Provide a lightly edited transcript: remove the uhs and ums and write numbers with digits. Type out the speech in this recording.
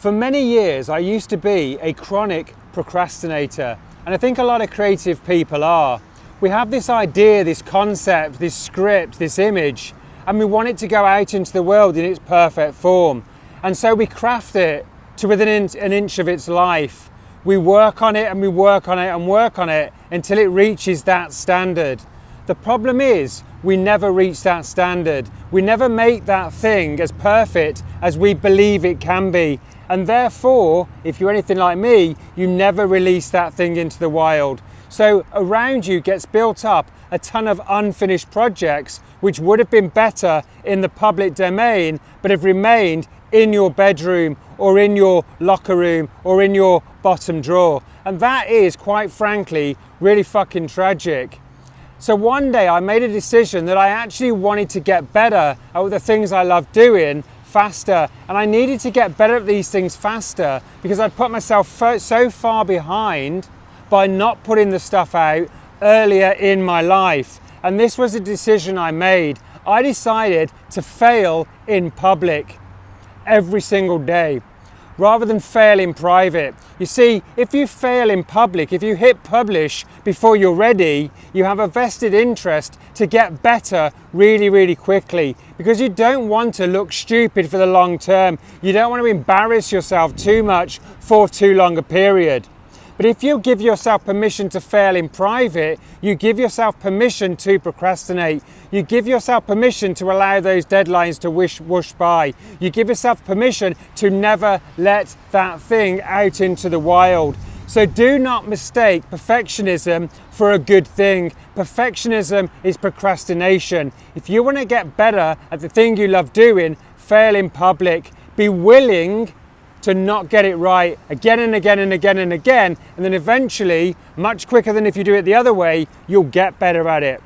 For many years, I used to be a chronic procrastinator, and I think a lot of creative people are. We have this idea, this concept, this script, this image, and we want it to go out into the world in its perfect form. And so we craft it to within an inch of its life. We work on it and we work on it and work on it until it reaches that standard. The problem is, we never reach that standard. We never make that thing as perfect as we believe it can be. And therefore, if you're anything like me, you never release that thing into the wild. So around you gets built up a ton of unfinished projects which would have been better in the public domain, but have remained in your bedroom or in your locker room or in your bottom drawer. And that is, quite frankly, really fucking tragic. So one day I made a decision that I actually wanted to get better at the things I love doing faster, and I needed to get better at these things faster because I'd put myself so far behind by not putting the stuff out earlier in my life. And this was a decision I made. I decided to fail in public every single day rather than fail in private. You see, if you fail in public, if you hit publish before you're ready, you have a vested interest to get better really, really quickly, because you don't want to look stupid for the long term. You don't want to embarrass yourself too much for too long a period. But if you give yourself permission to fail in private, you give yourself permission to procrastinate. You give yourself permission to allow those deadlines to whoosh by. You give yourself permission to never let that thing out into the wild. So do not mistake perfectionism for a good thing. Perfectionism is procrastination. If you want to get better at the thing you love doing, fail in public. Be willing to not get it right again and again and again and again, and then eventually, much quicker than if you do it the other way, you'll get better at it.